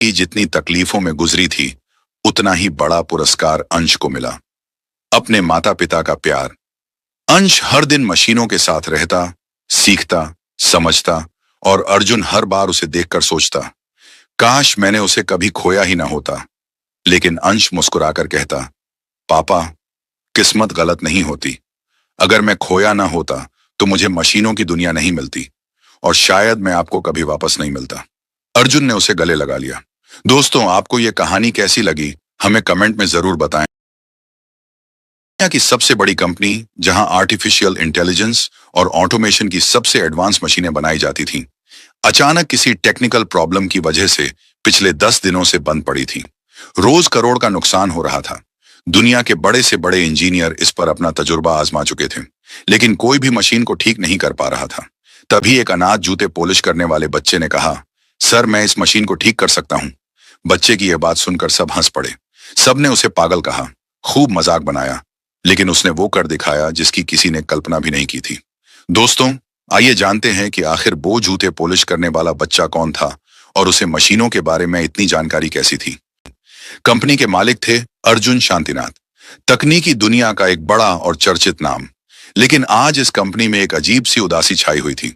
की जितनी तकलीफों में गुजरी थी, उतना ही बड़ा पुरस्कार अंश को मिला। अपने माता पिता का प्यार। अंश हर दिन मशीनों के साथ रहता, सीखता, समझता और अर्जुन हर बार उसे देखकर सोचता, काश मैंने उसे कभी खोया ही ना होता। लेकिन अंश मुस्कुराकर कहता, पापा, किस्मत गलत नहीं होती। अगर मैं खोया ना होता तो मुझे मशीनों की दुनिया नहीं मिलती और शायद मैं आपको कभी वापस नहीं मिलता। अर्जुन ने उसे गले लगा लिया। दोस्तों, आपको यह कहानी कैसी लगी, हमें कमेंट में जरूर बताएं। दुनिया की सबसे बड़ी कंपनी जहां आर्टिफिशियल इंटेलिजेंस और ऑटोमेशन की सबसे एडवांस मशीनें बनाई जाती थीं, अचानक किसी टेक्निकल प्रॉब्लम की वजह से पिछले 10 दिनों से बंद पड़ी थी। रोज करोड़ का नुकसान हो रहा था। दुनिया के बड़े से बड़े इंजीनियर इस पर अपना तजुर्बा आजमा चुके थे, लेकिन कोई भी मशीन को ठीक नहीं कर पा रहा था। तभी एक अनाथ जूते पॉलिश करने वाले बच्चे ने कहा, सर, मैं इस मशीन को ठीक कर सकता हूं। बच्चे की यह बात सुनकर सब हंस पड़े। सबने उसे पागल कहा, खूब मजाक बनाया, लेकिन उसने वो कर दिखाया जिसकी किसी ने कल्पना भी नहीं की थी। दोस्तों, आइए जानते हैं कि आखिर वो जूते पॉलिश करने वाला बच्चा कौन था और उसे मशीनों के बारे में इतनी जानकारी कैसी थी। कंपनी के मालिक थे अर्जुन शांतिनाथ, तकनीकी दुनिया का एक बड़ा और चर्चित नाम। लेकिन आज इस कंपनी में एक अजीब सी उदासी छाई हुई थी।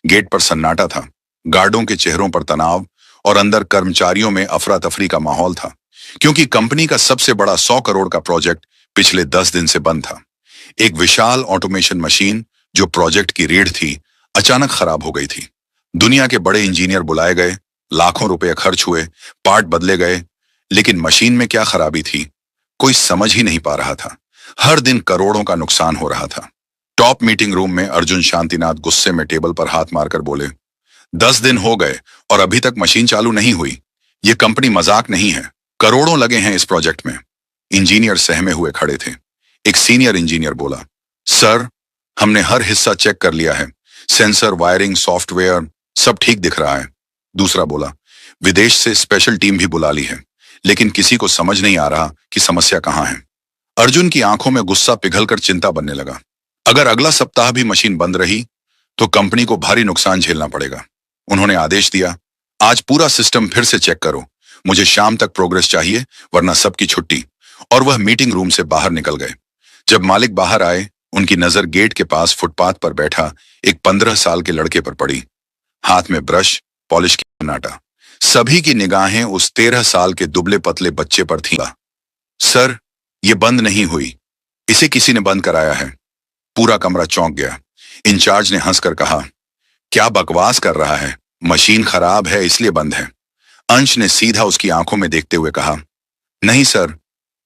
गेट पर सन्नाटा था, गार्डों के चेहरों पर तनाव और अंदर कर्मचारियों में अफरा तफरी का माहौल था, क्योंकि कंपनी का सबसे बड़ा 100 करोड़ का प्रोजेक्ट पिछले 10 दिन से बंद था। एक विशाल ऑटोमेशन मशीन जो प्रोजेक्ट की रीढ़ थी, अचानक खराब हो गई थी। दुनिया के बड़े इंजीनियर बुलाए गए, लाखों रुपए खर्च हुए, पार्ट बदले गए, लेकिन मशीन में क्या खराबी थी, कोई समझ ही नहीं पा रहा था। हर दिन करोड़ों का नुकसान हो रहा था। टॉप मीटिंग रूम में अर्जुन शांतिनाथ गुस्से में टेबल पर हाथ मारकर बोले, 10 दिन हो गए और अभी तक मशीन चालू नहीं हुई। ये कंपनी मजाक नहीं है, करोड़ों लगे हैं इस प्रोजेक्ट में। इंजीनियर सहमे हुए खड़े थे। एक सीनियर इंजीनियर बोला, सर, हमने हर हिस्सा चेक कर लिया है, सेंसर, वायरिंग, सॉफ्टवेयर, सब ठीक दिख रहा है। दूसरा बोला, विदेश से स्पेशल टीम भी बुला ली है, लेकिन किसी को समझ नहीं आ रहा कि समस्या कहां है। अर्जुन की आंखों में गुस्सा पिघलकर चिंता बनने लगा। अगर अगला सप्ताह भी मशीन बंद रही तो कंपनी को भारी नुकसान झेलना पड़ेगा। उन्होंने आदेश दिया, आज पूरा सिस्टम फिर से चेक करो, मुझे शाम तक प्रोग्रेस चाहिए, वरना सबकी छुट्टी। और वह मीटिंग रूम से बाहर निकल गए। जब मालिक बाहर आए, उनकी नजर गेट के पास फुटपाथ पर बैठा एक 15 साल के लड़के पर पड़ी। हाथ में ब्रश, पॉलिश की नाटा। सभी की निगाहें उस 13 साल के दुबले पतले बच्चे पर थीं। सर, ये बंद नहीं हुई, इसे किसी ने बंद कराया है। पूरा कमरा चौंक गया। इंचार्ज ने हंसकर कहा, क्या बकवास कर रहा है, मशीन खराब है इसलिए बंद है। अंश ने सीधा उसकी आंखों में देखते हुए कहा, नहीं सर,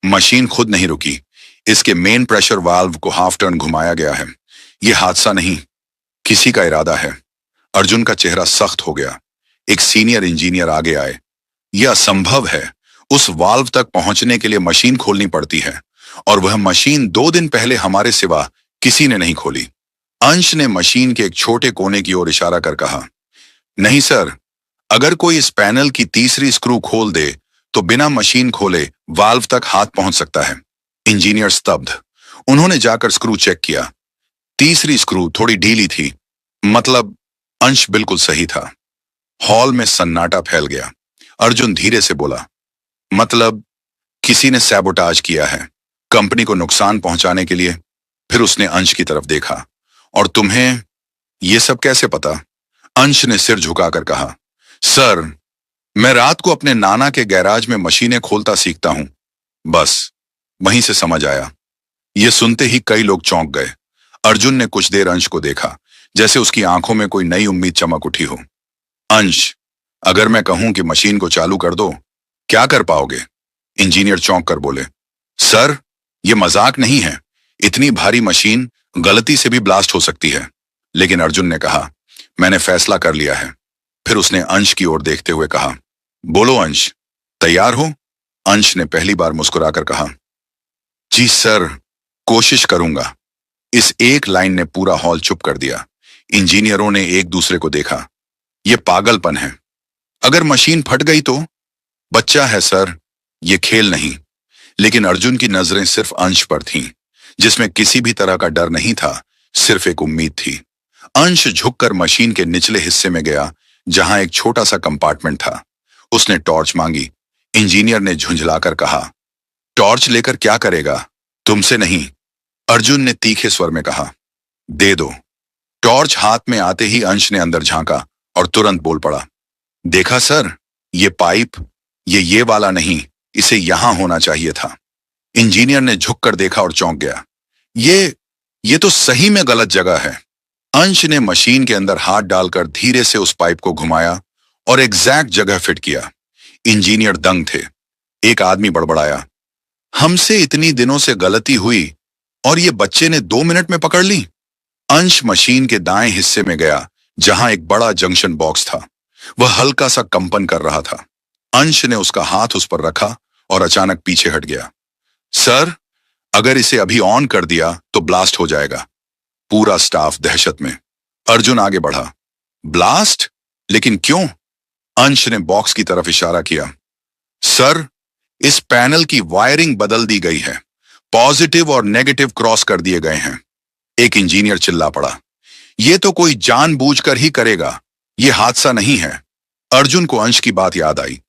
मशीन खुद नहीं रुकी, इसके मेन प्रेशर वाल्व को हाफ टर्न घुमाया गया है। यह हादसा नहीं, किसी का इरादा है। अर्जुन का चेहरा सख्त हो गया। एक सीनियर इंजीनियर आगे आए, यह असंभव है, उस वाल्व तक पहुंचने के लिए मशीन खोलनी पड़ती है और वह मशीन 2 दिन पहले हमारे सिवा किसी ने नहीं खोली। अंश ने मशीन के एक छोटे कोने की ओर इशारा कर कहा, नहीं सर, अगर कोई इस पैनल की तीसरी स्क्रू खोल दे तो बिना मशीन खोले वाल्व तक हाथ पहुंच सकता है। इंजीनियर स्तब्ध। उन्होंने जाकर स्क्रू चेक किया। तीसरी स्क्रू थोड़ी ढीली थी, मतलब अंश बिल्कुल सही था। हॉल में सन्नाटा फैल गया। अर्जुन धीरे से बोला, मतलब किसी ने सैबोटाज किया है कंपनी को नुकसान पहुंचाने के लिए। फिर उसने अंश की तरफ देखा, और तुम्हें यह सब कैसे पता? अंश ने सिर झुकाकर कहा, सर, मैं रात को अपने नाना के गैराज में मशीनें खोलता सीखता हूं, बस वहीं से समझ आया। यह सुनते ही कई लोग चौंक गए। अर्जुन ने कुछ देर अंश को देखा, जैसे उसकी आंखों में कोई नई उम्मीद चमक उठी हो। अंश, अगर मैं कहूं कि मशीन को चालू कर दो, क्या कर पाओगे? इंजीनियर चौंक कर बोले, सर, यह मजाक नहीं है, इतनी भारी मशीन गलती से भी ब्लास्ट हो सकती है। लेकिन अर्जुन ने कहा, मैंने फैसला कर लिया है। फिर उसने अंश की ओर देखते हुए कहा, बोलो अंश, तैयार हो? अंश ने पहली बार मुस्कुराकर कहा, जी सर, कोशिश करूंगा। इस एक लाइन ने पूरा हॉल चुप कर दिया। इंजीनियरों ने एक दूसरे को देखा। यह पागलपन है। अगर मशीन फट गई तो? बच्चा है सर, यह खेल नहीं। लेकिन अर्जुन की नजरें सिर्फ अंश पर थीं, जिसमें किसी भी तरह का डर नहीं था, सिर्फ एक उम्मीद थी। अंश झुककर मशीन के निचले हिस्से में गया, जहां एक छोटा सा कंपार्टमेंट था। उसने टॉर्च मांगी। इंजीनियर ने झुंझलाकर कहा, टॉर्च लेकर क्या करेगा? तुमसे नहीं। अर्जुन ने तीखे स्वर में कहा, दे दो। टॉर्च हाथ में आते ही अंश ने अंदर झांका और तुरंत बोल पड़ा, देखा सर, ये पाइप, ये वाला नहीं, इसे यहां होना चाहिए था। इंजीनियर ने झुककर देखा और चौंक गया। ये तो सही में गलत जगह है। अंश ने मशीन के अंदर हाथ डालकर धीरे से उस पाइप को घुमाया और एग्जैक्ट जगह फिट किया। इंजीनियर दंग थे। एक आदमी बड़बड़ाया, हमसे इतनी दिनों से गलती हुई और ये बच्चे ने 2 मिनट में पकड़ ली। अंश मशीन के दाएं हिस्से में गया जहां एक बड़ा जंक्शन बॉक्स था। वह हल्का सा कंपन कर रहा था। अंश ने उसका हाथ उस पर रखा और अचानक पीछे हट गया। सर, अगर इसे अभी ऑन कर दिया तो ब्लास्ट हो जाएगा। पूरा स्टाफ दहशत में। अर्जुन आगे बढ़ा, ब्लास्ट? लेकिन क्यों? अंश ने बॉक्स की तरफ इशारा किया। सर, इस पैनल की वायरिंग बदल दी गई है। पॉजिटिव और नेगेटिव क्रॉस कर दिए गए हैं। एक इंजीनियर चिल्ला पड़ा, यह तो कोई जानबूझकर ही करेगा, यह हादसा नहीं है। अर्जुन को अंश की बात याद आई।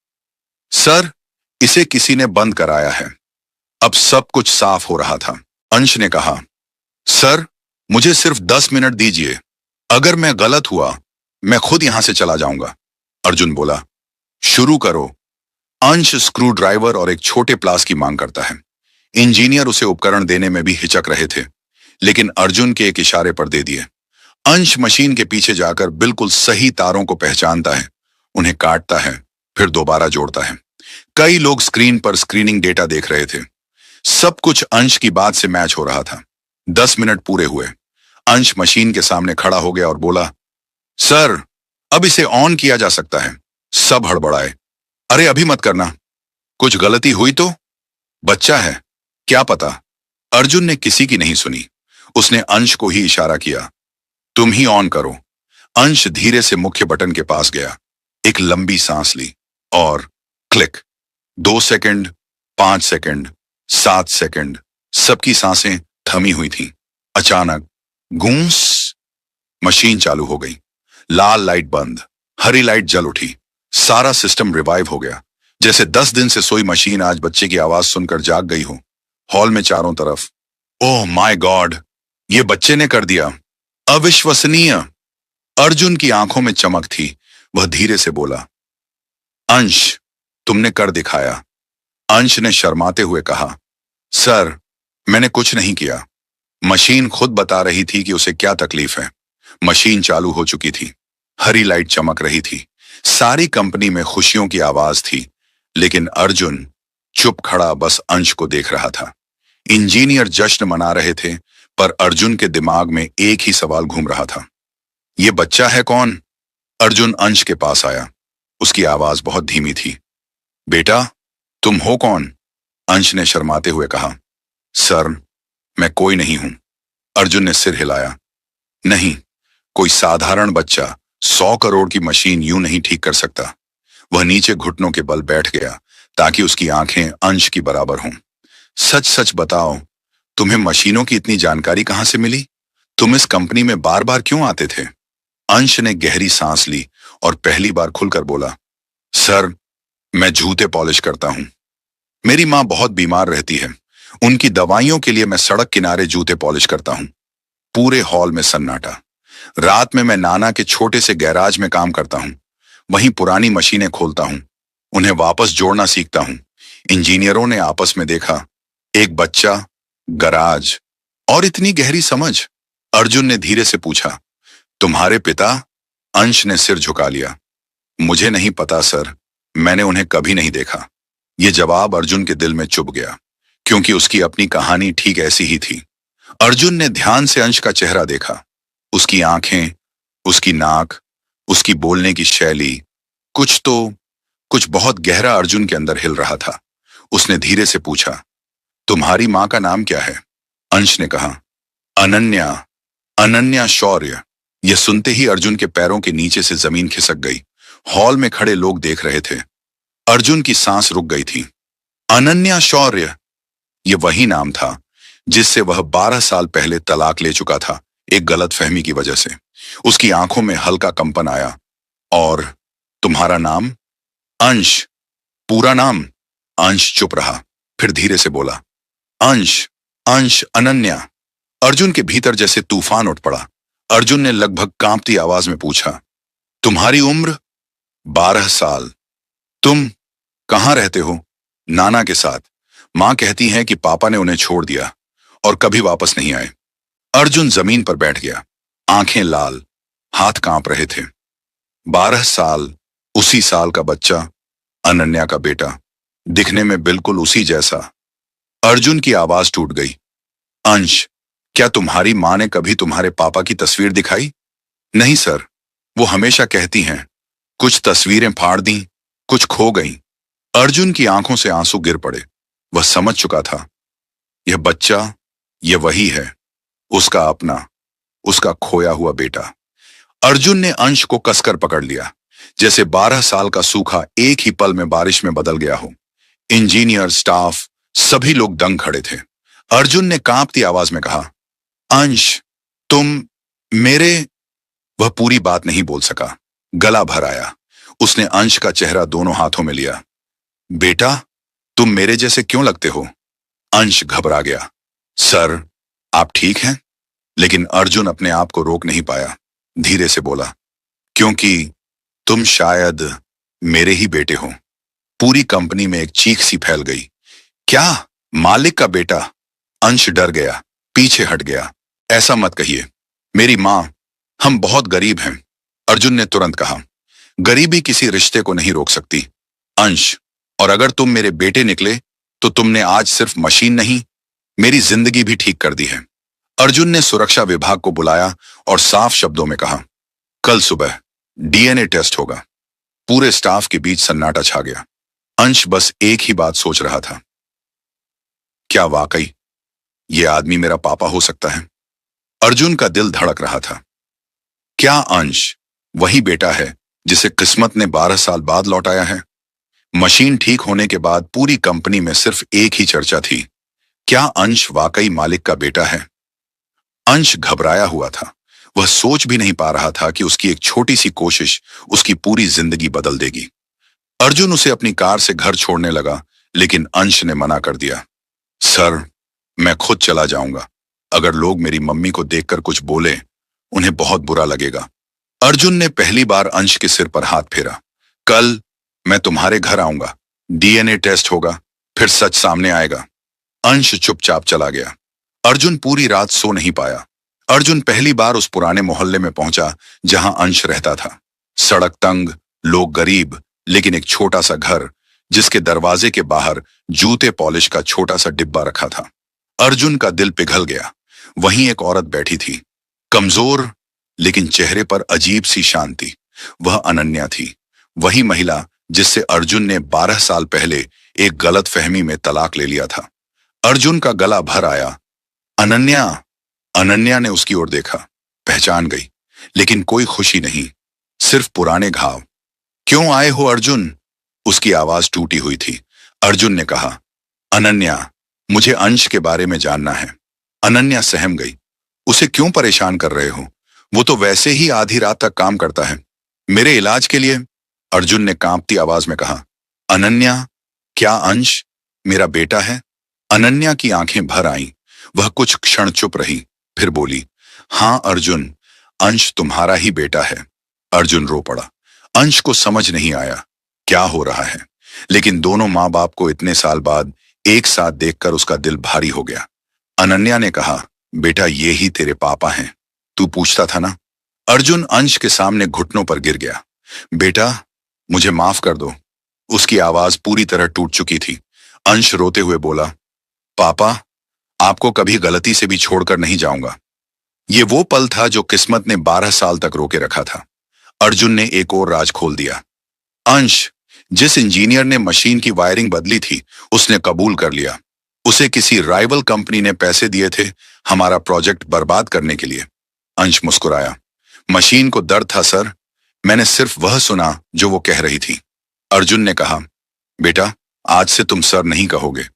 सर, इसे किसी ने बंद कराया है। अब सब कुछ साफ हो रहा था। अंश ने कहा, सर, मुझे सिर्फ 10 मिनट दीजिए। अगर मैं गलत हुआ, मैं खुद यहां से चला जाऊंगा। अर्जुन बोला, शुरू करो। अंश स्क्रू ड्राइवर और एक छोटे प्लास की मांग करता है। इंजीनियर उसे उपकरण देने में भी हिचक रहे थे, लेकिन अर्जुन के एक इशारे पर दे दिए। अंश मशीन के पीछे जाकर बिल्कुल सही तारों को पहचानता है, उन्हें काटता है, फिर दोबारा जोड़ता है। कई लोग स्क्रीन पर स्क्रीनिंग डेटा देख रहे थे। सब कुछ अंश की बात से मैच हो रहा था। 10 मिनट पूरे हुए। अंश मशीन के सामने खड़ा हो गया और बोला, सर, अब इसे ऑन किया जा सकता है। सब हड़बड़ाए, अरे अभी मत करना, कुछ गलती हुई तो? बच्चा है, क्या पता। अर्जुन ने किसी की नहीं सुनी। उसने अंश को ही इशारा किया, तुम ही ऑन करो। अंश धीरे से मुख्य बटन के पास गया, एक लंबी सांस ली और क्लिक। 2 सेकंड, 5 सेकंड, 7 सेकंड, सबकी सांसें थमी हुई थीं। अचानक गूंस, मशीन चालू हो गई। लाल लाइट बंद, हरी लाइट जल उठी। सारा सिस्टम रिवाइव हो गया, जैसे 10 दिन से सोई मशीन आज बच्चे की आवाज सुनकर जाग गई हो। हॉल में चारों तरफ, ओह माय गॉड, ये बच्चे ने कर दिया, अविश्वसनीय। अर्जुन की आंखों में चमक थी। वह धीरे से बोला, अंश, तुमने कर दिखाया। अंश ने शर्माते हुए कहा, सर, मैंने कुछ नहीं किया। मशीन खुद बता रही थी कि उसे क्या तकलीफ है। मशीन चालू हो चुकी थी, हरी लाइट चमक रही थी, सारी कंपनी में खुशियों की आवाज थी। लेकिन अर्जुन चुप खड़ा बस अंश को देख रहा था। इंजीनियर जश्न मना रहे थे, पर अर्जुन के दिमाग में एक ही सवाल घूम रहा था, ये बच्चा है कौन? अर्जुन अंश के पास आया। उसकी आवाज बहुत धीमी थी। बेटा, तुम हो कौन? अंश ने शर्माते हुए कहा, सर, मैं कोई नहीं हूं। अर्जुन ने सिर हिलाया, नहीं, कोई साधारण बच्चा 100 करोड़ की मशीन यूं नहीं ठीक कर सकता। वह नीचे घुटनों के बल बैठ गया ताकि उसकी आंखें अंश की बराबर हों। सच सच बताओ, तुम्हें मशीनों की इतनी जानकारी कहां से मिली? तुम इस कंपनी में बार बार क्यों आते थे? अंश ने गहरी सांस ली और पहली बार खुलकर बोला, सर, मैं जूते पॉलिश करता हूं। मेरी मां बहुत बीमार रहती है, उनकी दवाइयों के लिए मैं सड़क किनारे जूते पॉलिश करता हूं। पूरे हॉल में सन्नाटा। रात में मैं नाना के छोटे से गैराज में काम करता हूं, वहीं पुरानी मशीनें खोलता हूं, उन्हें वापस जोड़ना सीखता हूं। इंजीनियरों ने आपस में देखा, एक बच्चा, गराज और इतनी गहरी समझ। अर्जुन ने धीरे से पूछा, तुम्हारे पिता? अंश ने सिर झुका लिया, मुझे नहीं पता सर, मैंने उन्हें कभी नहीं देखा। यह जवाब अर्जुन के दिल में चुभ गया, क्योंकि उसकी अपनी कहानी ठीक ऐसी ही थी। अर्जुन ने ध्यान से अंश का चेहरा देखा। उसकी आंखें, उसकी नाक, उसकी बोलने की शैली, कुछ बहुत गहरा अर्जुन के अंदर हिल रहा था। उसने धीरे से पूछा, तुम्हारी मां का नाम क्या है? अंश ने कहा, अनन्या, अनन्या शौर्य। यह सुनते ही अर्जुन के पैरों के नीचे से जमीन खिसक गई। हॉल में खड़े लोग देख रहे थे। अर्जुन की सांस रुक गई थी। अनन्या शौर्य, यह वही नाम था जिससे वह 12 साल पहले तलाक ले चुका था, एक गलतफहमी की वजह से। उसकी आंखों में हल्का कंपन आया। और तुम्हारा नाम? अंश, पूरा नाम? अंश चुप रहा, फिर धीरे से बोला, अंश, अंश अनन्या। अर्जुन के भीतर जैसे तूफान उठ पड़ा। अर्जुन ने लगभग कांपती आवाज में पूछा, तुम्हारी उम्र? 12 साल। तुम कहाँ रहते हो? नाना के साथ। मां कहती हैं कि पापा ने उन्हें छोड़ दिया और कभी वापस नहीं आए। अर्जुन जमीन पर बैठ गया, आंखें लाल, हाथ कांप रहे थे। 12 साल, उसी साल का बच्चा, अनन्या का बेटा, दिखने में बिल्कुल उसी जैसा। अर्जुन की आवाज टूट गई। अंश, क्या तुम्हारी मां ने कभी तुम्हारे पापा की तस्वीर दिखाई? नहीं सर, वो हमेशा कहती हैं। कुछ तस्वीरें फाड़ दी, कुछ खो गईं। अर्जुन की आंखों से आंसू गिर पड़े। वह समझ चुका था, यह बच्चा, यह वही है, उसका अपना, उसका खोया हुआ बेटा। अर्जुन ने अंश को कसकर पकड़ लिया, जैसे 12 साल का सूखा एक ही पल में बारिश में बदल गया हो। इंजीनियर, स्टाफ, सभी लोग दंग खड़े थे। अर्जुन ने कांपती आवाज में कहा, अंश, तुम मेरे। वह पूरी बात नहीं बोल सका, गला भर आया। उसने अंश का चेहरा दोनों हाथों में लिया। बेटा, तुम मेरे जैसे क्यों लगते हो? अंश घबरा गया। सर, आप ठीक हैं? लेकिन अर्जुन अपने आप को रोक नहीं पाया। धीरे से बोला, क्योंकि तुम शायद मेरे ही बेटे हो। पूरी कंपनी में एक चीख सी फैल गई। क्या? मालिक का बेटा? अंश डर गया, पीछे हट गया। ऐसा मत कहिए। मेरी मां, हम बहुत गरीब हैं। अर्जुन ने तुरंत कहा, गरीबी किसी रिश्ते को नहीं रोक सकती। अंश, और अगर तुम मेरे बेटे निकले तो तुमने आज सिर्फ मशीन नहीं, मेरी जिंदगी भी ठीक कर दी है। अर्जुन ने सुरक्षा विभाग को बुलाया और साफ शब्दों में कहा, कल सुबह डीएनए टेस्ट होगा। पूरे स्टाफ के बीच सन्नाटा छा गया। अंश बस एक ही बात सोच रहा था, क्या वाकई ये आदमी मेरा पापा हो सकता है? अर्जुन का दिल धड़क रहा था। क्या अंश वही बेटा है जिसे किस्मत ने 12 साल बाद लौटाया है? मशीन ठीक होने के बाद पूरी कंपनी में सिर्फ एक ही चर्चा थी, क्या अंश वाकई मालिक का बेटा है? अंश घबराया हुआ था। वह सोच भी नहीं पा रहा था कि उसकी एक छोटी सी कोशिश उसकी पूरी जिंदगी बदल देगी। अर्जुन उसे अपनी कार से घर छोड़ने लगा, लेकिन अंश ने मना कर दिया। सर, मैं खुद चला जाऊंगा। अगर लोग मेरी मम्मी को देखकर कुछ बोले, उन्हें बहुत बुरा लगेगा। अर्जुन ने पहली बार अंश के सिर पर हाथ फेरा। कल मैं तुम्हारे घर आऊंगा, डीएनए टेस्ट होगा, फिर सच सामने आएगा। अंश चुपचाप चला गया। अर्जुन पूरी रात सो नहीं पाया। अर्जुन पहली बार उस पुराने मोहल्ले में पहुंचा जहां अंश रहता था। सड़क तंग, लोग गरीब, लेकिन एक छोटा सा घर जिसके दरवाजे के बाहर जूते पॉलिश का छोटा सा डिब्बा रखा था। अर्जुन का दिल पिघल गया। वहीं एक औरत बैठी थी, कमजोर लेकिन चेहरे पर अजीब सी शांति। वह अनन्या थी, वही महिला जिससे अर्जुन ने 12 साल पहले एक गलतफहमी में तलाक ले लिया था। अर्जुन का गला भर आया। अनन्या। अनन्या ने उसकी ओर देखा, पहचान गई, लेकिन कोई खुशी नहीं, सिर्फ पुराने घाव। क्यों आए हो अर्जुन? उसकी आवाज टूटी हुई थी। अर्जुन ने कहा, अनन्या, मुझे अंश के बारे में जानना है। अनन्या सहम गई। उसे क्यों परेशान कर रहे हो? वो तो वैसे ही आधी रात तक काम करता है। मेरे इलाज के लिए? अर्जुन ने कांपती आवाज में कहा। अनन्या, क्या अंश मेरा बेटा है? अनन्या की आंखें भर आईं। वह कुछ क्षण चुप रही, फिर बोली, हां अर्जुन, अंश तुम्हारा ही बेटा है। अर्जुन रो पड़ा। अंश को समझ नहीं आया क्या हो रहा है, लेकिन दोनों मां बाप को इतने साल बाद एक साथ देखकर उसका दिल भारी हो गया। अनन्या ने कहा, बेटा ये ही तेरे पापा हैं, तू पूछता था ना? अर्जुन अंश के सामने घुटनों पर गिर गया। बेटा, मुझे माफ कर दो। उसकी आवाज पूरी तरह टूट चुकी थी। अंश रोते हुए बोला, पापा, आपको कभी गलती से भी छोड़कर नहीं जाऊंगा। ये वो पल था जो किस्मत ने 12 साल तक रोके रखा था। अर्जुन ने एक और राज खोल दिया। अंश, जिस इंजीनियर ने मशीन की वायरिंग बदली थी, उसने कबूल कर लिया। उसे किसी राइवल कंपनी ने पैसे दिए थे हमारा प्रोजेक्ट बर्बाद करने के लिए। अंश मुस्कुराया। मशीन को दर्द था सर, मैंने सिर्फ वह सुना जो वो कह रही थी। अर्जुन ने कहा, बेटा, आज से तुम सर नहीं कहोगे।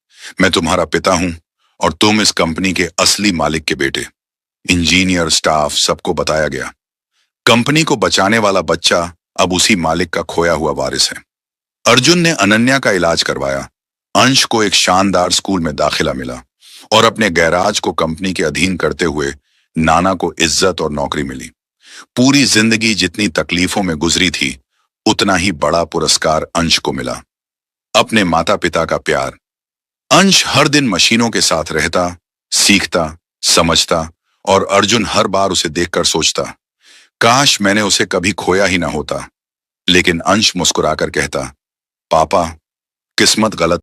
मैं तुम्हारा पिता हूं और तुम इस कंपनी के असली मालिक के बेटे। इंजीनियर, स्टाफ, सबको बताया गया। कंपनी को बचाने वाला बच्चा अब उसी मालिक का खोया हुआ वारिस है। अर्जुन ने अनन्या का इलाज करवाया। अंश को एक शानदार स्कूल में दाखिला मिला और अपने गैराज को कंपनी के अधीन करते हुए नाना को इज्जत और नौकरी मिली। पूरी जिंदगी जितनी तकलीफों में गुजरी थी, उतना ही बड़ा पुरस्कार अंश को मिला, अपने माता पिता का प्यार। अंश हर दिन मशीनों के साथ रहता, सीखता, समझता और अर्जुन हर बार उसे देखकर सोचता, काश मैंने उसे कभी खोया ही ना होता। लेकिन अंश मुस्कुराकर कहता, पापा, किस्मत गलत